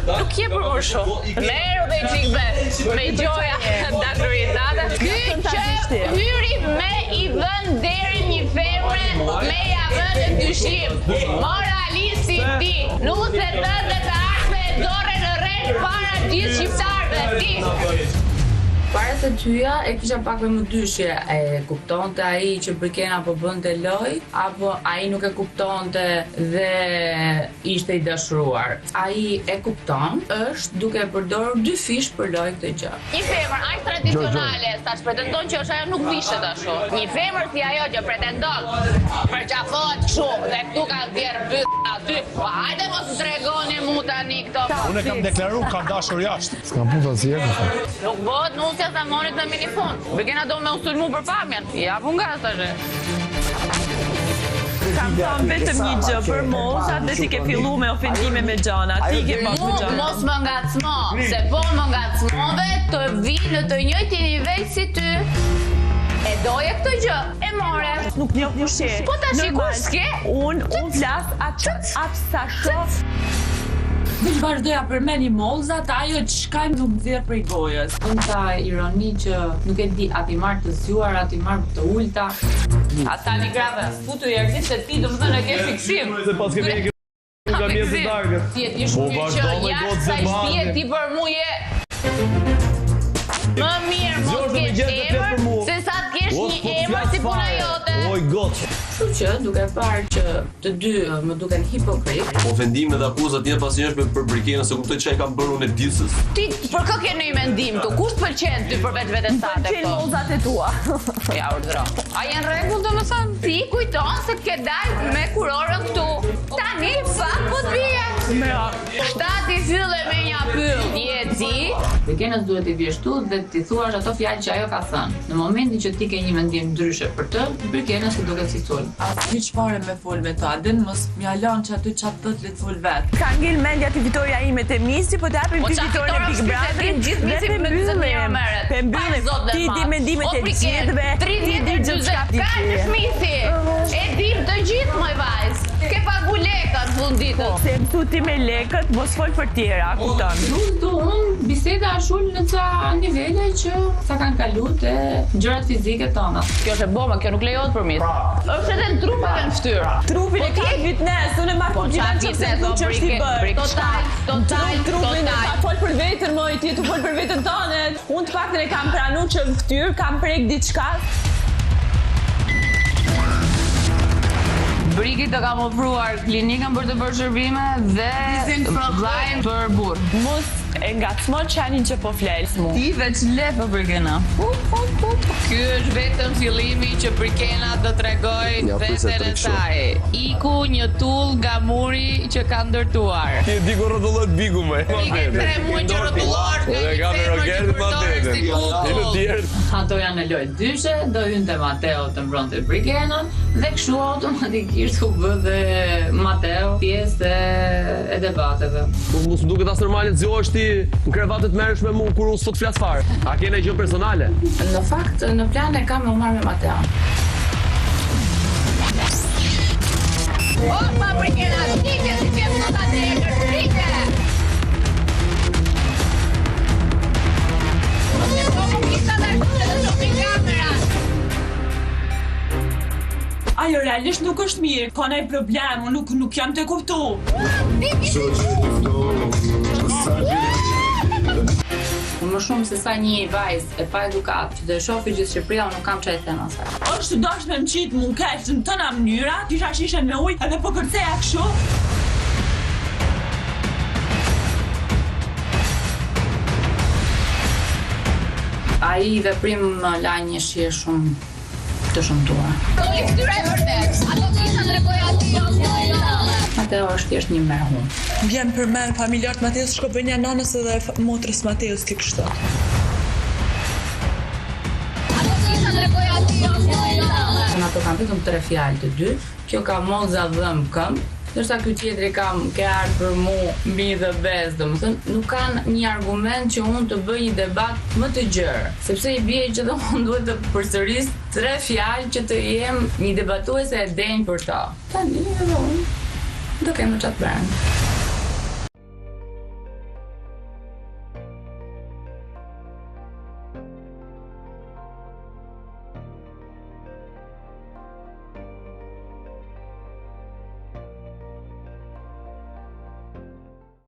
Nuk je për më shumë. Meru dhe i qikë me gjoja dashurizata. Ky që hyri me i vën deri një femre me ja vën në dyshim. Moralisti ti. Nuk se të dhe të ardhme e dore në rejnë para gjithë shqiptarëve ti. Para se tyja e kisha pak me më dyshje, e kuptonte ai që Brikena po bënte loj, apo ai nuk e kuptonte dhe ishte i dashuruar. Ai e kupton, është duke përdorur dy fish për loj këtë gjë. Një femër aq tradicionale, tash pretendon që është ajo nuk vishet ashtu. Një femër si ajo që pretendon përqafohet kështu dhe këtu ka dhjerë byt aty. Pa hajde mos të tregoni mu tani këto. Unë kam deklaruar kam dashur jashtë. S'kam punë të zjerë. Nuk bëhet nusja sa monit në minifon. Brikena do me usulmu për pamjen. Ja pun nga së Kam thënë vetëm një gjë për moshat dhe ti ke fillu me ofendime me gjana. Ti ke pas me gjana. Mos më ngacmo, se po më ngacmove të vi në të njëjtin nivel si ty. E doje këtë gjë, e more. Nuk njoh një she. Po ta shikur s'ke? Unë flas atë sa shoh. Veç vazhdoja përmeni mollzat, ajo çka nuk nxjerr prej gojës. Unë ta ironi që nuk e di ati marrë të zgjuar, ati marrë të ulta. Ata një grave, futu i erëzit se ti do më thënë e ke fiksim. Se pas kemi një nga mjesë të darkët. Ti e ti shumë që jashtë sa i shpije ti për mu je. Më mirë mos kesh emër, se sa të kesh një emër si puna jote. Oj, gotë. Kështu që duke parë që të dy më duken hipokrit. Ofendime dhe akuzat tjetër pasi është për Brikenën se kuptoj çfarë kam bërë unë e ditës. Ti për kë ke ndonjë mendim tu? Kush pëlqen ty për vetveten sate Pëlqen këto? mollzat e tua. Ja urdhëro. A janë rregull domethënë? Ti kujton se ke dalë me kurorën këtu. Tani fat po të bie. Shtati fylle me një pyll. Je ti? Brikenës duhet i vjeshtu dhe ti thuash ato fjalë që ajo ka thënë. Në momentin që ti ke një mendim ndryshe për të, Brikenës i duket si sul. Asnjë çfarë me fol me ta, den mos m'ja lan që aty çat të le të fol vet. Ka ngel mendja ti fitoria ime te Misi, po të japim ti fitoren e Big Brotherit. Gjithë Misi me 20 mijë merret. Pe mbyllim. Ti di mendimet e gjithëve. 30 di gjithë çka ti. Ka në Misi. E dim të gjithë moj vajz. Ke pagu lekët funditës. Se mësu ti me lekët, mos fol për tjera, kupton. Nuk do unë biseda ashul në ca nivele që sa kanë kalu te gjërat fizike tona. Kjo është e boma, kjo nuk lejohet për Misi. Është edhe në trup edhe në fytyrë. Trupin e ka fitness, unë e marr për gjithë që se nuk që është i bërë. Total. Trupin e ka fol për vetën, moj, ti tu fol për vetën tënde. Unë të paktën e kam pranu që në fytyrë kam prek diçka. Briki të kam ofruar klinikën për të bërë shërbime dhe vllajën për burr. Mos e ngacmo qanin që po fles mu. Ti veç le për Brikena. Ky është vetëm fillimi që Brikena do t'rregoj veten e saj. Iku një tull nga muri që ka ndërtuar. Ti di ku rrotullohet bigu më. Ti ke 3 muaj që rrotullohesh nga një femër që përdoret si kull. Ato janë në lojë dyshe, do hynte Mateo të mbronte Brikenën dhe kështu automatikisht u bë dhe Mateo pjesë e debateve. Mos më duket as normale të zgjohesh ti në krevatet merresh me mua kur unë s'po të flas fare. A ke ndonjë gjë personale? Në fakt, në plan e kam me u marrë me Mateo. Opa Brikena, stike si pjesë në ta negër, stike! Ajo realisht nuk është mirë, ka ndaj problem, unë nuk jam të kuptu. Më shumë se sa një vajzë e pa edukat që do e shofi gjithë Shqipëria, unë nuk kam çaj them asaj. Është dash me më qitë më keq në tëna mënyra, kisha shishen me ujë edhe po kërceja kështu. Ai veprim më la një shije shumë të shëmtuar. Këtyra e vërtet, ato kisha tregoj aty. Mateo është thjesht një merhum. Vjen për men familjarët Mateus shkopënja nanës edhe motrës Mateus ti kështu. Ato kisha tregoj aty. Ato kanë vetëm 3 fjalë të dy. Kjo ka moza dhëm këmbë. Ndërsa ky tjetri ke ardhur për mu mbi dhe bez, domethënë nuk kanë një argument që unë të bëj një debat më të gjerë, sepse i bie që unë duhet të përsëris 3 fjalë që të jem një debatuese e denjë për ta. Tani edhe unë do kemë çat bërë.